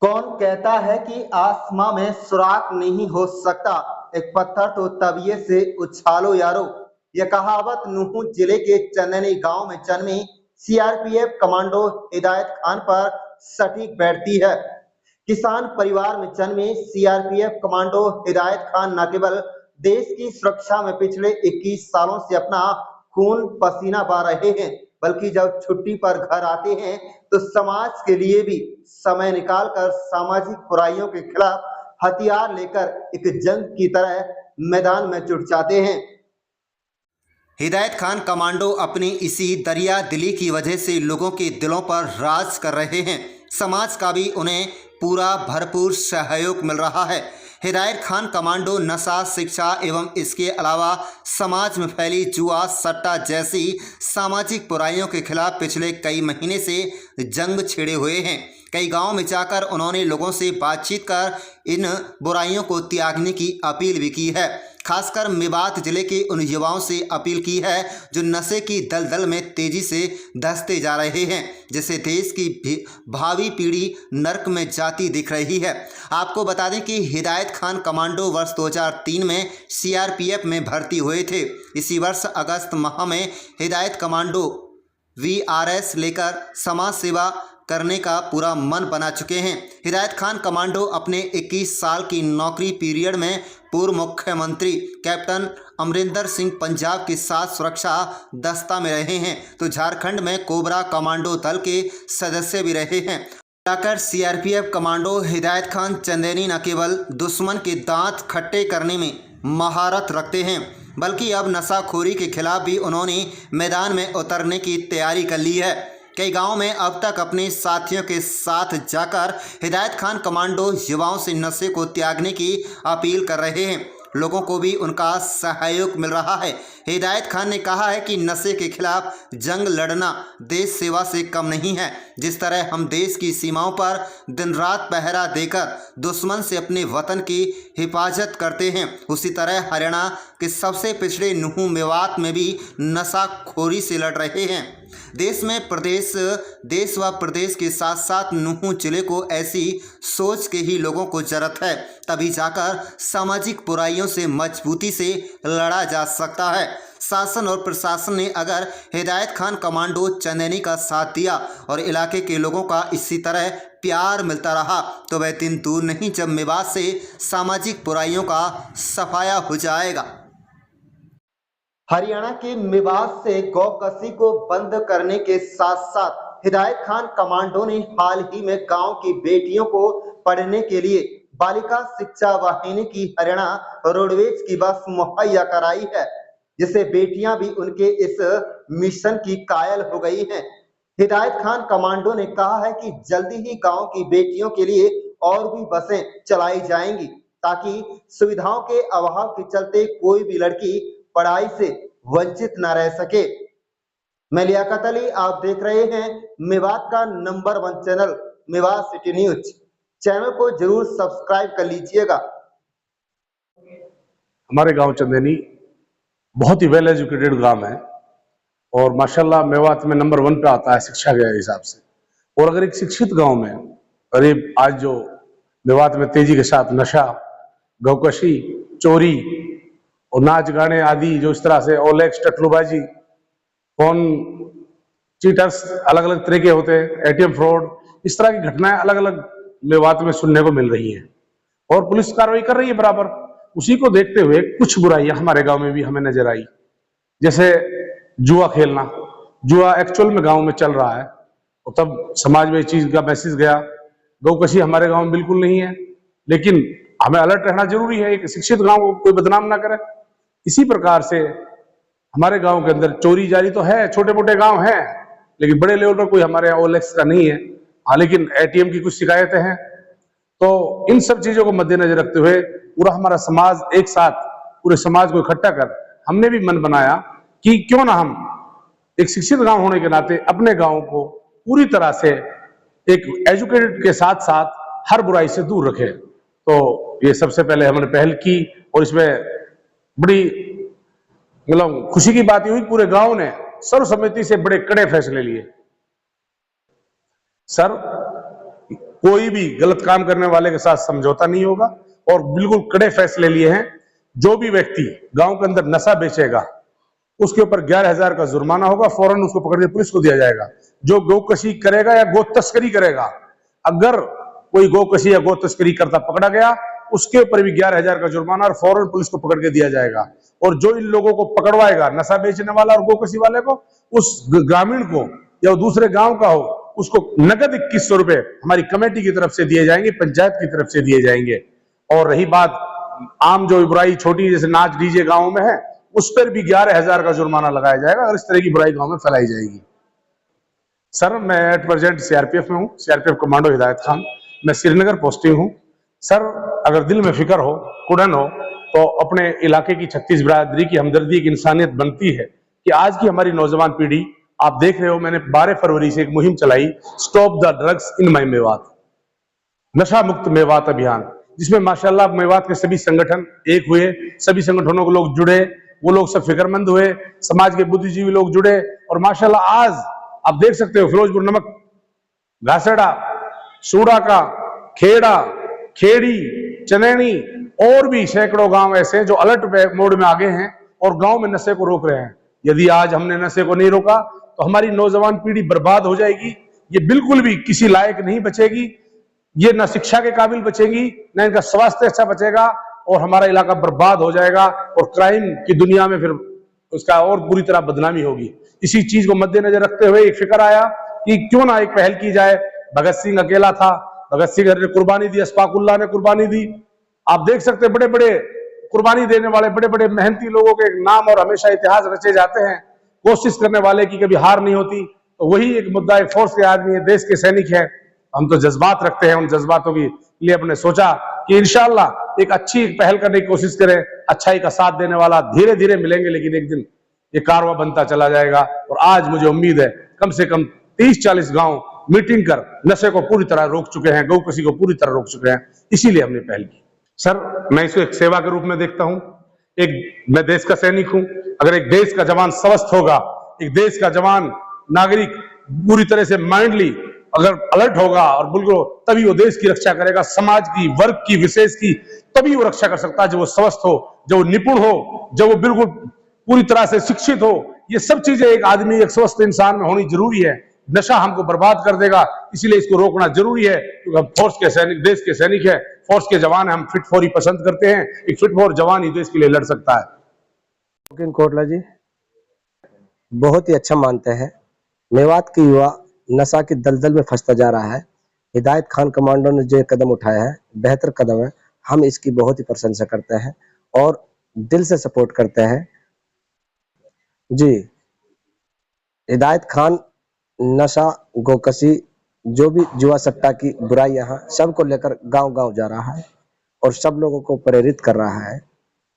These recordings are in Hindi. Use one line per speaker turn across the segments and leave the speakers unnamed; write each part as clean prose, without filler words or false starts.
कौन कहता है कि आसमां में सुराख नहीं हो सकता, एक पत्थर तो तविये से उछालो यारो। यह कहावत नूह जिले के चंदनी गांव में जन्मी सीआरपीएफ कमांडो हिदायत खान पर सटीक बैठती है। किसान परिवार में जन्मे सीआरपीएफ कमांडो हिदायत खान न केवल देश की सुरक्षा में पिछले 21 सालों से अपना खून पसीना बहा रहे हैं, बल्कि जब छुट्टी पर घर आते हैं तो समाज के लिए भी समय निकालकर सामाजिक बुराइयों के खिलाफ हथियार लेकर एक जंग की तरह मैदान में जुट जाते हैं। हिदायत खान कमांडो अपनी इसी दरिया दिली की वजह से लोगों के दिलों पर राज कर रहे हैं। समाज का भी उन्हें पूरा भरपूर सहयोग मिल रहा है। हिदायत खान कमांडो नशा, शिक्षा एवं इसके अलावा समाज में फैली जुआ, सट्टा जैसी सामाजिक बुराइयों के खिलाफ पिछले कई महीने से जंग छेड़े हुए हैं। कई गांव में जाकर उन्होंने लोगों से बातचीत कर इन बुराइयों को त्यागने की अपील भी की है। खासकर मेवात जिले के उन युवाओं से अपील की है जो नशे की दलदल में तेजी से धंसते जा रहे हैं, जिससे देश की भावी पीढ़ी नर्क में जाती दिख रही है। आपको बता दें कि हिदायत खान कमांडो वर्ष 2003 में सीआरपीएफ में भर्ती हुए थे। इसी वर्ष अगस्त माह में हिदायत कमांडो वीआरएस लेकर समाज सेवा करने का पूरा मन बना चुके हैं। हिदायत खान कमांडो अपने 21 साल की नौकरी पीरियड में पूर्व मुख्यमंत्री कैप्टन अमरिंदर सिंह पंजाब के साथ सुरक्षा दस्ता में रहे हैं, तो झारखंड में कोबरा कमांडो दल के सदस्य भी रहे हैं। जाकर सीआरपीएफ कमांडो हिदायत खान चंदेनी न केवल दुश्मन के दांत खट्टे करने में महारत रखते हैं, बल्कि अब नशाखोरी के खिलाफ भी उन्होंने मैदान में उतरने की तैयारी कर ली है। कई गांवों में अब तक अपने साथियों के साथ जाकर हिदायत खान कमांडो युवाओं से नशे को त्यागने की अपील कर रहे हैं। लोगों को भी उनका सहयोग मिल रहा है। हिदायत खान ने कहा है कि नशे के खिलाफ जंग लड़ना देश सेवा से कम नहीं है। जिस तरह हम देश की सीमाओं पर दिन रात पहरा देकर दुश्मन से अपने वतन की हिफाजत करते हैं, उसी तरह हरियाणा के सबसे पिछड़े नूह मेवात में भी नशाखोरी से लड़ रहे हैं। देश व प्रदेश के साथ साथ नूह जिले को ऐसी सोच के ही लोगों को जरूरत है, तभी जाकर सामाजिक बुराइयों से मजबूती से लड़ा जा सकता है। शासन और प्रशासन ने अगर हिदायत खान कमांडो चंदेनी का साथ दिया और इलाके के लोगों का इसी तरह प्यार मिलता रहा तो वह दिन दूर नहीं जब मेवात से सामाजिक बुराइयों का सफाया हो जाएगा। हरियाणा के मेवात से गौकसी को बंद करने के साथ साथ हिदायत खान कमांडो ने हाल ही में गांव की बेटियों को पढ़ने के लिए बालिका शिक्षा वाहिनी की हरियाणा रोडवेज की बस मुहैया कराई है, जिसे बेटियां भी उनके इस मिशन की कायल हो गई हैं। हिदायत खान कमांडो ने कहा है कि जल्दी ही गांव की बेटियों के लिए और भी बसें चलाई जाएंगी, ताकि सुविधाओं के अभाव के चलते कोई भी लड़की पढ़ाई से वंचित न रह सके। मैं लियाकत अली, आप देख रहे हैं मेवात का number 1 channel Mewat city news. Channel को जरूर सब्सक्राइब कर लीजिएगा।
हमारे गांव चंदेनी बहुत ही वेल एजुकेटेड गांव है और माशाल्लाह मेवात में नंबर 1 पे आता है शिक्षा के हिसाब से। और अगर एक शिक्षित गांव में करीब आज जो मेवात में तेजी के साथ नशा, गौकशी, चोरी और नाच गाने आदि जो इस तरह से ओलेक्स, टटलूबाजी, फोन चीटर्स अलग अलग तरह के होते हैं, एटीएम फ्रॉड, इस तरह की घटनाएं अलग अलग मेवात में सुनने को मिल रही हैं और पुलिस कार्रवाई कर रही है बराबर। उसी को देखते हुए कुछ बुराइयां हमारे गांव में भी हमें नजर आई, जैसे जुआ खेलना। जुआ एक्चुअल में गांव में चल रहा है और तब समाज में इस चीज का मैसेज गया। गौकशी हमारे गांव में बिल्कुल नहीं है, लेकिन हमें अलर्ट रहना जरूरी है। एक शिक्षित गांव को कोई बदनाम ना करे। इसी प्रकार से हमारे गांव के अंदर चोरी जारी तो है, छोटे मोटे गांव हैं, लेकिन बड़े लेवल पर कोई हमारे यहाँ ओलेक्स का नहीं है। हाँ, लेकिन एटीएम की कुछ शिकायतें हैं। तो इन सब चीजों को मद्देनजर रखते हुए पूरा हमारा समाज एक साथ, पूरे समाज को इकट्ठा कर हमने भी मन बनाया कि क्यों ना हम एक शिक्षित गांव होने के नाते अपने गांव को पूरी तरह से एक एजुकेटेड के साथ साथ हर बुराई से दूर रखें। तो ये सबसे पहले हमने पहल की और इसमें बड़ी मतलब खुशी की बात हुई, पूरे गांव ने सर्वसम्मति से बड़े कड़े फैसले लिए। सर, कोई भी गलत काम करने वाले के साथ समझौता नहीं होगा और बिल्कुल कड़े फैसले लिए हैं। जो भी व्यक्ति गांव के अंदर नशा बेचेगा उसके ऊपर 11,000 का जुर्माना होगा, फौरन उसको पकड़ के पुलिस को दिया जाएगा। जो गौकशी करेगा या गौ तस्करी करेगा, अगर कोई गौकशी या गौ तस्करी करता पकड़ा गया उसके ऊपर भी 11,000 का जुर्माना और फौरन पुलिस को पकड़ के दिया जाएगा। और जो इन लोगों को पकड़वाएगा, नशा बेचने वाला और गौकशी वाले को, उस ग्रामीण को या दूसरे गांव का हो, उसको नगद 2100 रुपए हमारी कमेटी की तरफ से दिए जाएंगे, पंचायत की तरफ से दिए जाएंगे। और रही बात आम जो बुराई छोटी जैसे नाच डीजे गांव में है, उस पर भी 11,000 का जुर्माना लगाया जाएगा अगर इस तरह की बुराई गांव में फैलाई जाएगी। सर, मैं एट प्रेजेंट सीआरपीएफ में हूँ, सीआरपीएफ कमांडो हिदायत खान। मैं श्रीनगर पोस्टिंग हूँ। सर, अगर दिल में फिक्र हो, कुड़न हो, तो अपने इलाके की 36 बिरादरी की हमदर्दी की इंसानियत बनती है कि आज की हमारी नौजवान पीढ़ी, आप देख रहे हो, मैंने 12 फरवरी से एक मुहिम चलाई, स्टॉप द ड्रग्स इन माई मेवात, नशा मुक्त मेवात अभियान, जिसमें माशाल्लाह मेवात के सभी संगठन एक हुए, सभी संगठनों के लोग जुड़े, वो लोग सब फिक्रमंद हुए, समाज के बुद्धिजीवी लोग जुड़े और माशाल्लाह आज आप देख सकते हो फिरोजपुर नमक, घासड़ा, सूड़ा का, खेड़ा, खेड़ी, चनैनी और भी सैकड़ों गांव ऐसे हैं जो अलर्ट मोड में आगे हैं और गांव में नशे को रोक रहे हैं। यदि आज हमने नशे को नहीं रोका तो हमारी नौजवान पीढ़ी बर्बाद हो जाएगी। ये बिल्कुल भी किसी लायक नहीं बचेगी, ये न शिक्षा के काबिल बचेगी, न इनका स्वास्थ्य अच्छा बचेगा और हमारा इलाका बर्बाद हो जाएगा और क्राइम की दुनिया में फिर उसका और बुरी तरह बदनामी होगी। इसी चीज को मद्देनजर रखते हुए एक फिक्र आया कि क्यों ना एक पहल की जाए। भगत सिंह अकेला था, भगत सिंह ने कुर्बानी दी, अशफाकुल्लाह ने कुर्बानी दी। आप देख सकते हैं बड़े बड़े कुर्बानी देने वाले बड़े बड़े मेहनती लोगों के नाम और हमेशा इतिहास रचे जाते हैं। कोशिश करने वाले की कभी हार नहीं होती। तो वही एक मुद्दा है, फोर्स के आदमी है, देश के सैनिक है। हम तो जज्बात रखते हैं, उन जज्बातों के लिए अपने सोचा कि इंशाअल्लाह एक अच्छी पहल करने की कोशिश करें। अच्छाई का साथ देने वाला धीरे धीरे मिलेंगे, लेकिन एक दिन ये कारवा बनता चला जाएगा। और आज मुझे उम्मीद है कम से कम 30-40 गांव मीटिंग कर नशे को पूरी तरह रोक चुके हैं, गौकशी को पूरी तरह रोक चुके हैं। इसीलिए हमने पहल की। सर, मैं इसको एक सेवा के रूप में देखता हूं। मैं देश का सैनिक हूं। अगर एक देश का जवान स्वस्थ होगा, एक देश का जवान नागरिक पूरी तरह से माइंडली अगर अलर्ट होगा और बिल्कुल, तभी वो देश की रक्षा करेगा, समाज की, वर्ग की, विशेष की, तभी वो रक्षा कर सकता है। जब वो स्वस्थ हो, जब वो निपुण हो, जब वो बिल्कुल पूरी तरह से शिक्षित हो। ये सब चीजें एक आदमी, एक स्वस्थ इंसान में होनी जरूरी है। नशा हमको बर्बाद कर देगा, इसीलिए इसको रोकना जरूरी है। क्योंकि हम फोर्स के सैनिक, देश के सैनिक है, फोर्स के जवान है, हम फिट फॉर ही पसंद करते हैं। एक फिट फॉर जवान ही देश के लिए लड़ सकता है।
कोटला जी बहुत ही अच्छा मानते हैं। मेवात की युवा नशा की दलदल में फंसता जा रहा है। हिदायत खान कमांडो ने जो कदम उठाया है, बेहतर कदम है। हम इसकी बहुत ही प्रशंसा करते हैं और दिल से सपोर्ट करते हैं जी। हिदायत खान नशा, गोकशी, जो भी जुआ सट्टा की बुराई यहाँ सबको लेकर गांव-गांव जा रहा है और सब लोगों को प्रेरित कर रहा है।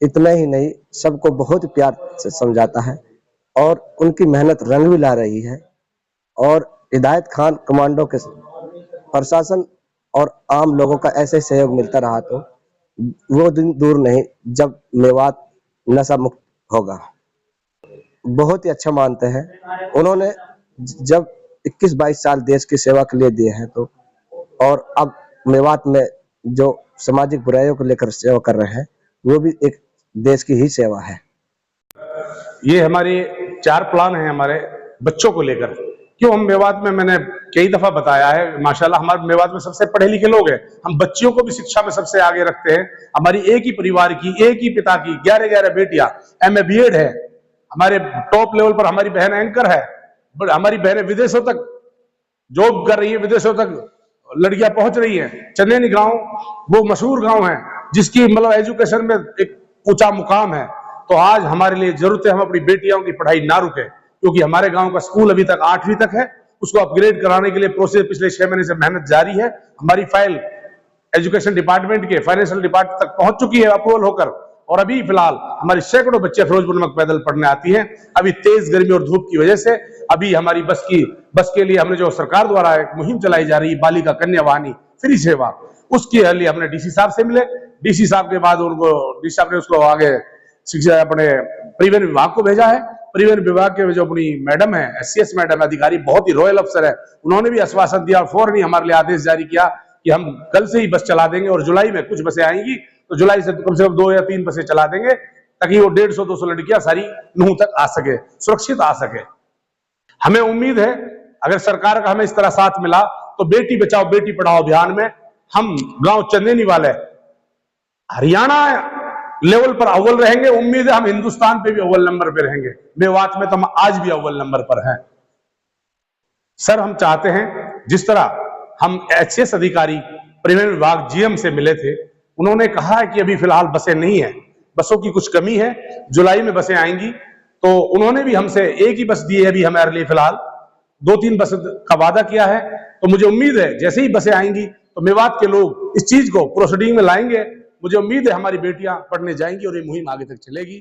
इतना ही नहीं, सबको बहुत प्यार से समझाता है और उनकी मेहनत रंग भी ला रही है। और हिदायत खान कमांडो के प्रशासन और आम लोगों का ऐसे सहयोग मिलता रहा तो वो दिन दूर नहीं जब मेवात नशा मुक्त होगा। बहुत ही अच्छा मानते हैं। उन्होंने जब 21-22 साल देश की सेवा के लिए दिए हैं, तो और अब मेवात में जो सामाजिक बुराइयों को लेकर सेवा कर रहे हैं, वो भी एक देश की ही सेवा है।
ये हमारे 4 प्लान हैं हमारे बच्चों को लेकर। क्यों हम मेवात में, मैंने कई दफा बताया है, माशाल्लाह हमारे मेवात में सबसे पढ़े लिखे लोग हैं। हम बच्चियों को भी शिक्षा में सबसे आगे रखते हैं। हमारी एक ही परिवार की, एक ही पिता की 11-11 बेटियां MA BEd है। हमारे टॉप लेवल पर हमारी बहन एंकर है। हमारी बहनें विदेशों तक जॉब कर रही है, विदेशों तक लड़कियां पहुंच रही हैं। चंदेनी गांव वो मशहूर गांव है जिसकी मतलब एजुकेशन में एक ऊंचा मुकाम है। तो आज हमारे लिए जरूरत है हम अपनी बेटियों की पढ़ाई ना रुके, क्योंकि हमारे गांव का स्कूल अभी तक 8वीं तक है। उसको अपग्रेड कराने के लिए प्रोसेस पिछले 6 महीने से मेहनत जारी है। हमारी फाइल एजुकेशन डिपार्टमेंट के फाइनेंशियल डिपार्टमेंट तक पहुंच चुकी है अप्रूवल होकर, और अभी फिलहाल हमारी सैकड़ों बच्चे फिरोजपुर नमक पैदल पढ़ने आती हैं। अभी तेज गर्मी और धूप की वजह से अभी हमारी बस के लिए हमने जो सरकार द्वारा एक मुहिम चलाई जा रही है, बालिका कन्या वाहिनी फ्री सेवा, उसके लिए हमने डीसी साहब से मिले। डीसी साहब के बाद डीसी साहब ने उसको आगे शिक्षा अपने परिवहन विभाग को भेजा है। परिवहन विभाग के जो अपनी मैडम है, SCS मैडम अधिकारी, बहुत ही रॉयल अफसर है, उन्होंने भी आश्वासन दिया और फौरन ही हमारे लिए आदेश जारी किया कि हम कल से ही बस चला देंगे और जुलाई में कुछ बसें आएंगी तो जुलाई से कम 2 या 3 बसें चला देंगे ताकि वो 150-200 लड़कियां सारी नूंह तक आ सके, सुरक्षित आ सके। हमें उम्मीद है अगर सरकार का हमें इस तरह साथ मिला तो बेटी बचाओ बेटी पढ़ाओ अभियान में हम गांव चंदेनी वाले हरियाणा लेवल पर अव्वल रहेंगे। उम्मीद है हम हिंदुस्तान पे भी अव्वल नंबर पे रहेंगे। मेवात में तो हम आज भी अव्वल नंबर पर हैं। सर हम चाहते हैं जिस तरह हम एचएस अधिकारी परिवहन विभाग जीएम से मिले थे, उन्होंने कहा है कि अभी फिलहाल बसें नहीं है, बसों की कुछ कमी है, जुलाई में बसें आएंगी। तो उन्होंने भी हमसे एक ही बस दी है अभी हमारे लिए, फिलहाल 2-3 बस का वादा किया है। तो मुझे उम्मीद है जैसे ही बसें आएंगी तो मेवात के लोग इस चीज को प्रोसीडिंग में लाएंगे। मुझे उम्मीद है हमारी बेटियां पढ़ने जाएंगी और ये मुहिम आगे तक चलेगी।